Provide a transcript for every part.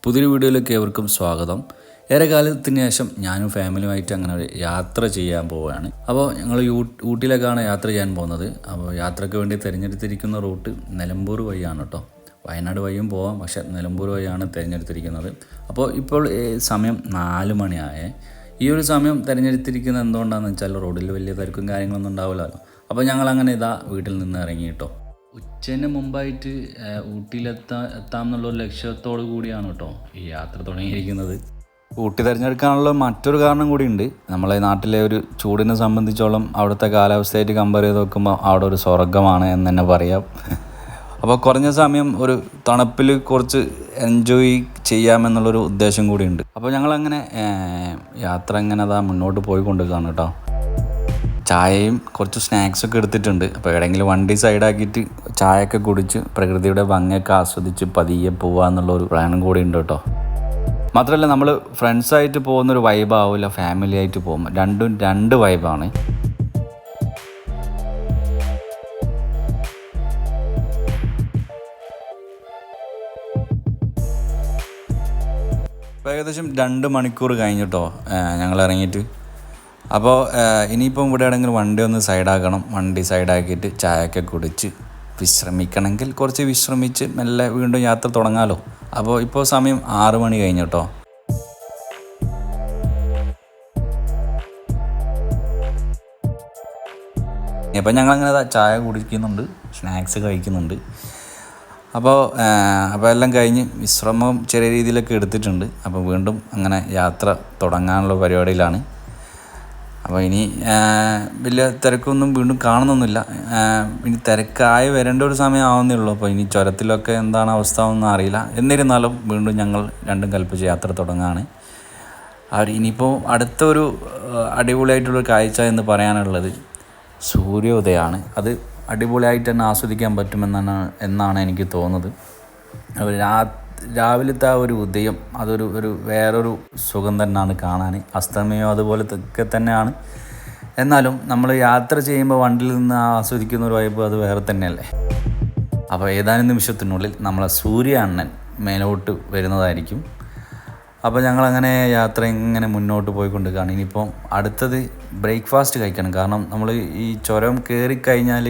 പുതിയൊരു വീഡിയോയിലേക്ക് ഏവർക്കും സ്വാഗതം. ഏറെ കാലത്തിന് ശേഷം ഞാനും ഫാമിലിയുമായിട്ട് അങ്ങനെ ഒരു യാത്ര ചെയ്യാൻ പോവുകയാണ്. അപ്പോൾ ഞങ്ങൾ ഊട്ടിയിലേക്കാണ് യാത്ര ചെയ്യാൻ പോകുന്നത്. അപ്പോൾ യാത്രയ്ക്ക് വേണ്ടി തിരഞ്ഞെടുത്തിരിക്കുന്ന റൂട്ട് നിലമ്പൂർ വഴിയാണ് കേട്ടോ. വയനാട് വഴിയും പോവാം, പക്ഷേ നിലമ്പൂർ വഴിയാണ് തിരഞ്ഞെടുത്തിരിക്കുന്നത്. അപ്പോൾ ഇപ്പോൾ സമയം 4 മണിയായേ. ഈ ഒരു സമയം തിരഞ്ഞെടുത്തിരിക്കുന്നത് എന്തുകൊണ്ടാണെന്ന് വെച്ചാൽ റോഡിൽ വലിയ തിരക്കും കാര്യങ്ങളൊന്നും ഉണ്ടാവില്ലല്ലോ. അപ്പോൾ ഞങ്ങളങ്ങനെ വീട്ടിൽ നിന്ന് ഇറങ്ങി കേട്ടോ. ഉച്ചന് മുമ്പായിട്ട് എത്താം എന്നുള്ളൊരു ലക്ഷ്യത്തോടു കൂടിയാണ് കേട്ടോ ഈ യാത്ര തുടങ്ങിയിരിക്കുന്നത്. ഊട്ടി തിരഞ്ഞെടുക്കാനുള്ള മറ്റൊരു കാരണം കൂടിയുണ്ട്. നമ്മളെ നാട്ടിലെ ഒരു ചൂടിനെ സംബന്ധിച്ചോളം അവിടുത്തെ കാലാവസ്ഥയായിട്ട് കമ്പയർ ചെയ്ത് നോക്കുമ്പോൾ അവിടെ ഒരു സ്വർഗ്ഗമാണ് എന്ന് തന്നെ പറയാം. അപ്പോൾ കുറഞ്ഞ സമയം ഒരു തണുപ്പിൽ കുറച്ച് എൻജോയ് ചെയ്യാമെന്നുള്ളൊരു ഉദ്ദേശം കൂടിയുണ്ട്. അപ്പോൾ ഞങ്ങളങ്ങനെ യാത്ര ഇങ്ങനെ മുന്നോട്ട് പോയിക്കൊണ്ടിരിക്കുകയാണ് കേട്ടോ. ചായയും കുറച്ച് സ്നാക്സൊക്കെ എടുത്തിട്ടുണ്ട്. അപ്പോൾ എവിടെയെങ്കിലും വണ്ടി സൈഡാക്കിയിട്ട് ചായയൊക്കെ കുടിച്ച് പ്രകൃതിയുടെ ഭംഗിയൊക്കെ ആസ്വദിച്ച് പതിയെ പോവുക എന്നുള്ളൊരു പ്ലാനും കൂടി ഉണ്ട് കേട്ടോ. മാത്രമല്ല നമ്മൾ ഫ്രണ്ട്സായിട്ട് പോകുന്നൊരു വൈബാവില്ല, ഫാമിലി ആയിട്ട് പോകുമ്പോൾ രണ്ടും രണ്ട് വൈബാണ്. ഇപ്പോൾ ഏകദേശം 2 മണിക്കൂർ കഴിഞ്ഞിട്ടോ ഞങ്ങൾ ഇറങ്ങിയിട്ട്. അപ്പോൾ ഇനിയിപ്പം ഇവിടെ ആണെങ്കിൽ വണ്ടി ഒന്ന് സൈഡാക്കണം. വണ്ടി സൈഡാക്കിയിട്ട് ചായയൊക്കെ കുടിച്ച് വിശ്രമിക്കണമെങ്കിൽ കുറച്ച് വിശ്രമിച്ച് മെല്ലെ വീണ്ടും യാത്ര തുടങ്ങാമല്ലോ. അപ്പോൾ ഇപ്പോൾ സമയം 6 മണി കഴിഞ്ഞു കേട്ടോ. ഇപ്പം ഞങ്ങളങ്ങനെ ചായ കുടിക്കുന്നുണ്ട്, സ്നാക്സ് കഴിക്കുന്നുണ്ട്. അപ്പോൾ എല്ലാം കഴിഞ്ഞ് വിശ്രമം ചെറിയ രീതിയിലൊക്കെ എടുത്തിട്ടുണ്ട്. അപ്പോൾ വീണ്ടും അങ്ങനെ യാത്ര തുടങ്ങാനുള്ള പരിപാടിയിലാണ്. അപ്പോൾ ഇനി വലിയ തിരക്കൊന്നും വീണ്ടും കാണുന്നൊന്നുമില്ല. ഇനി തിരക്കായി വരേണ്ട ഒരു സമയം ആവുന്നേ ഉള്ളൂ. അപ്പോൾ ഇനി ചുരത്തിലൊക്കെ എന്താണ് അവസ്ഥ ഒന്നും അറിയില്ല. എന്നിരുന്നാലും വീണ്ടും ഞങ്ങൾ രണ്ടും കൽപ്പിച്ച് യാത്ര തുടങ്ങുകയാണ്. ഇനിയിപ്പോൾ അടുത്തൊരു അടിപൊളിയായിട്ടുള്ളൊരു കാഴ്ച എന്ന് പറയാനുള്ളത് സൂര്യോദയമാണ്. അത് അടിപൊളിയായിട്ട് തന്നെ ആസ്വദിക്കാൻ പറ്റുമെന്നാണ് എനിക്ക് തോന്നുന്നത്. രാവിലത്തെ ആ ഒരു ഉദയം അതൊരു വേറൊരു സുഖം തന്നെയാണ് കാണാൻ. അസ്തമയം അതുപോലത്തെ തന്നെയാണ്. എന്നാലും നമ്മൾ യാത്ര ചെയ്യുമ്പോൾ വണ്ടിയിൽ നിന്ന് ആസ്വദിക്കുന്ന ഒരു വൈബ് അത് വേറെ തന്നെയല്ലേ. അപ്പോൾ ഏതാനും നിമിഷത്തിനുള്ളിൽ നമ്മളെ സൂര്യ അണ്ണൻ മേലോട്ട് വരുന്നതായിരിക്കും. അപ്പോൾ ഞങ്ങളങ്ങനെ യാത്ര ഇങ്ങനെ മുന്നോട്ട് പോയിക്കൊണ്ടിരിക്കുകയാണ്. ഇനിയിപ്പോൾ അടുത്തത് ബ്രേക്ക്ഫാസ്റ്റ് കഴിക്കണം. കാരണം നമ്മൾ ഈ ചുരം കയറിക്കഴിഞ്ഞാൽ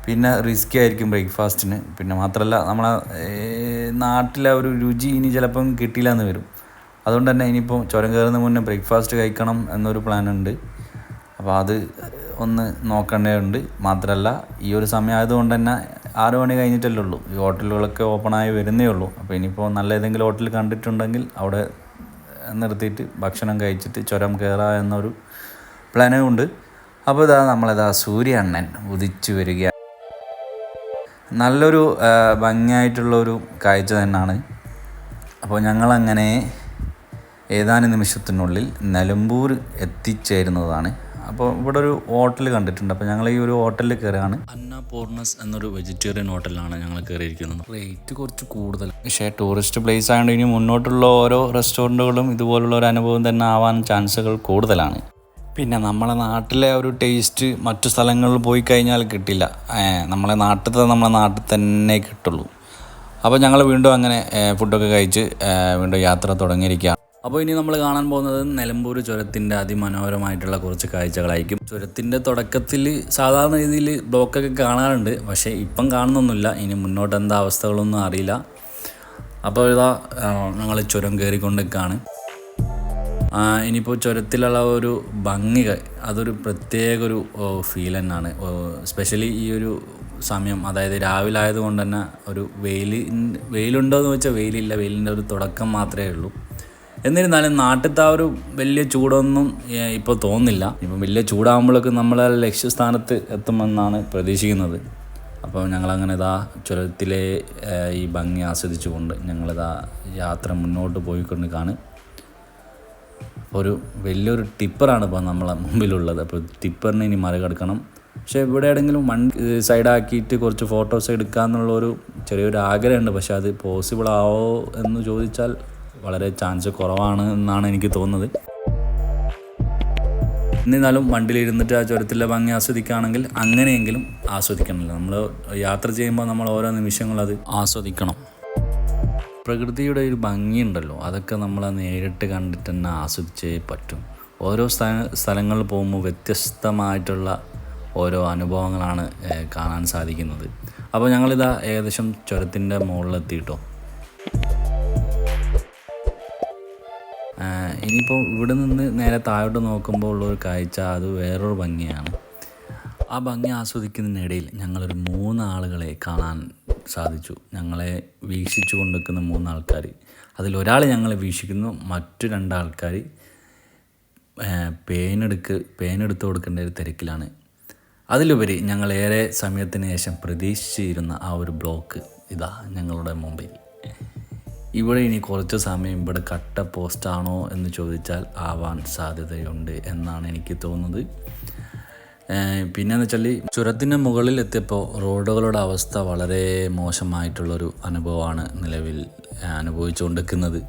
പിന്നെ റിസ്കി ആയിരിക്കും ബ്രേക്ക്ഫാസ്റ്റിന്. പിന്നെ മാത്രമല്ല നമ്മളെ നാട്ടിലെ ഒരു രുചി ഇനി ചിലപ്പം കിട്ടിയില്ല എന്ന് വരും. അതുകൊണ്ട് തന്നെ ഇനിയിപ്പോൾ ചുരം കയറുന്ന മുന്നേ ബ്രേക്ക്ഫാസ്റ്റ് കഴിക്കണം എന്നൊരു പ്ലാനുണ്ട്. അപ്പോൾ അത് ഒന്ന് നോക്കേണ്ടതുണ്ട്. മാത്രമല്ല ഈ ഒരു സമയം ആയതുകൊണ്ട് തന്നെ 6 മണി കഴിഞ്ഞിട്ടല്ലേ ഉള്ളൂ. ഈ ഹോട്ടലുകളൊക്കെ ഓപ്പണായി വരുന്നേ ഉള്ളൂ. അപ്പോൾ ഇനിയിപ്പോൾ നല്ല ഏതെങ്കിലും ഹോട്ടൽ കണ്ടിട്ടുണ്ടെങ്കിൽ അവിടെ നിർത്തിയിട്ട് ഭക്ഷണം കഴിച്ചിട്ട് ചുരം കയറുക എന്നൊരു പ്ലാനും ഉണ്ട്. അപ്പോൾ നമ്മളിതാ സൂര്യ അണ്ണൻ ഉദിച്ചു വരിക. നല്ലൊരു ഭംഗിയായിട്ടുള്ളൊരു കാഴ്ച തന്നെയാണ്. അപ്പോൾ ഞങ്ങളങ്ങനെ ഏതാനും നിമിഷത്തിനുള്ളിൽ നിലമ്പൂർ എത്തിച്ചേരുന്നതാണ്. അപ്പോൾ ഇവിടെ ഒരു ഹോട്ടൽ കണ്ടിട്ടുണ്ട്. അപ്പോൾ ഞങ്ങൾ ഈ ഒരു ഹോട്ടലിൽ കയറുകയാണ്. അന്നപൂർണസ് എന്നൊരു വെജിറ്റേറിയൻ ഹോട്ടലിലാണ് ഞങ്ങൾ കയറിയിരിക്കുന്നത്. റേറ്റ് കുറച്ച് കൂടുതൽ, പക്ഷേ ടൂറിസ്റ്റ് പ്ലേസ് ആയതുകൊണ്ട് ഇനി മുന്നോട്ടുള്ള ഓരോ റെസ്റ്റോറൻറ്റുകളും ഇതുപോലുള്ള ഒരു അനുഭവം തന്നെ ആവാൻ ചാൻസുകൾ കൂടുതലാണ്. പിന്നെ നമ്മളെ നാട്ടിലെ ഒരു ടേസ്റ്റ് മറ്റു സ്ഥലങ്ങളിൽ പോയി കഴിഞ്ഞാൽ കിട്ടില്ല. നമ്മളെ നാട്ടിൽ തന്നെ കിട്ടുള്ളൂ. അപ്പോൾ ഞങ്ങൾ വീണ്ടും അങ്ങനെ ഫുഡൊക്കെ കഴിച്ച് വീണ്ടും യാത്ര തുടങ്ങിയിരിക്കുകയാണ്. അപ്പോൾ ഇനി നമ്മൾ കാണാൻ പോകുന്നത് നിലമ്പൂർ ചുരത്തിൻ്റെ അതിമനോഹരമായിട്ടുള്ള കുറച്ച് കാഴ്ചകളായിരിക്കും. ചുരത്തിൻ്റെ തുടക്കത്തിൽ സാധാരണ രീതിയിൽ ബ്ലോക്കൊക്കെ കാണാറുണ്ട്, പക്ഷേ ഇപ്പം കാണുന്നൊന്നുമില്ല. ഇനി മുന്നോട്ട് എന്താ അവസ്ഥകളൊന്നും അറിയില്ല. അപ്പോൾ ഞങ്ങൾ ചുരം കയറിക്കൊണ്ടിരിക്കുകയാണ്. ഇനിയിപ്പോൾ ചുരത്തിലുള്ള ഒരു ഭംഗി അതൊരു പ്രത്യേക ഒരു ഫീൽ തന്നെയാണ്. സ്പെഷ്യലി ഈ ഒരു സമയം, അതായത് രാവിലെ ആയതുകൊണ്ട് തന്നെ ഒരു വെയിലുണ്ടോ എന്ന് വെച്ചാൽ വെയിലില്ല, വെയിലിൻ്റെ ഒരു തുടക്കം മാത്രമേ ഉള്ളൂ. എന്നിരുന്നാലും നാട്ടിലത്തെ ആ ഒരു വലിയ ചൂടൊന്നും ഇപ്പോൾ തോന്നുന്നില്ല. ഇപ്പം വലിയ ചൂടാകുമ്പോഴൊക്കെ നമ്മൾ ലക്ഷ്യസ്ഥാനത്ത് എത്തുമെന്നാണ് പ്രതീക്ഷിക്കുന്നത്. അപ്പോൾ ഞങ്ങളങ്ങനെ ചുരത്തിലെ ഈ ഭംഗി ആസ്വദിച്ചുകൊണ്ട് യാത്ര മുന്നോട്ട് പോയിക്കൊണ്ടിരിക്കുകയാണ്. ഒരു വലിയൊരു ടിപ്പറാണ് ഇപ്പോൾ നമ്മളെ മുമ്പിലുള്ളത്. അപ്പോൾ ടിപ്പറിനെ ഇനി മറികടക്കണം. പക്ഷേ ഇവിടെ എവിടെയെങ്കിലും വണ്ടി സൈഡാക്കിയിട്ട് കുറച്ച് ഫോട്ടോസ് എടുക്കാമെന്നുള്ളൊരു ചെറിയൊരു ആഗ്രഹമുണ്ട്. പക്ഷേ അത് പോസിബിൾ ആവോ എന്ന് ചോദിച്ചാൽ വളരെ ചാൻസ് കുറവാണ് എന്നാണ് എനിക്ക് തോന്നുന്നത്. എന്നിരുന്നാലും വണ്ടിയിലിരുന്നിട്ട് ആ ചുരത്തിലെ ഭംഗി ആസ്വദിക്കുകയാണെങ്കിൽ അങ്ങനെയെങ്കിലും ആസ്വദിക്കണമല്ലോ. നമ്മൾ യാത്ര ചെയ്യുമ്പോൾ നമ്മൾ ഓരോ നിമിഷങ്ങളും അത് ആസ്വദിക്കണം. പ്രകൃതിയുടെ ഒരു ഭംഗിയുണ്ടല്ലോ, അതൊക്കെ നമ്മൾ നേരിട്ട് കണ്ടിട്ട് തന്നെ ആസ്വദിച്ചേ പറ്റും. ഓരോ സ്ഥലങ്ങളിൽ പോകുമ്പോൾ വ്യത്യസ്തമായിട്ടുള്ള ഓരോ അനുഭവങ്ങളാണ് കാണാൻ സാധിക്കുന്നത്. അപ്പോൾ ഞങ്ങളിതാ ഏകദേശം ചുരത്തിൻ്റെ മുകളിലെത്തിയിട്ടോ. ഇനിയിപ്പോൾ ഇവിടെ നിന്ന് നേരെ താഴോട്ട് നോക്കുമ്പോൾ ഉള്ളൊരു കാഴ്ച അത് വേറൊരു ഭംഗിയാണ്. ആ ഭംഗി ആസ്വദിക്കുന്നതിനിടയിൽ ഞങ്ങളൊരു 3 ആളുകളെ കാണാൻ സാധിച്ചു. ഞങ്ങളെ വീക്ഷിച്ചു കൊണ്ടിരിക്കുന്ന 3 ആൾക്കാർ. അതിലൊരാൾ ഞങ്ങളെ വീക്ഷിക്കുന്നു, മറ്റു 2 ആൾക്കാർ പേനെടുത്ത് കൊടുക്കേണ്ട ഒരു തിരക്കിലാണ്. അതിലുപരി ഞങ്ങളേറെ സമയത്തിന് ശേഷം പ്രതീക്ഷിച്ചിരുന്ന ആ ഒരു ബ്ലോക്ക് ഇതാ ഞങ്ങളുടെ മുമ്പിൽ. ഇവിടെ ഇനി കുറച്ച് സമയം ഇവിടെ കട്ട പോസ്റ്റാണോ എന്ന് ചോദിച്ചാൽ ആവാൻ സാധ്യതയുണ്ട് എന്നാണ് എനിക്ക് തോന്നുന്നത്. പിന്നെയെന്ന് വെച്ചാൽ ചുരത്തിൻ്റെ മുകളിൽ എത്തിയപ്പോൾ റോഡുകളുടെ അവസ്ഥ വളരെ മോശമായിട്ടുള്ളൊരു അനുഭവമാണ് നിലവിൽ അനുഭവിച്ചുകൊണ്ടിരിക്കുന്നത്.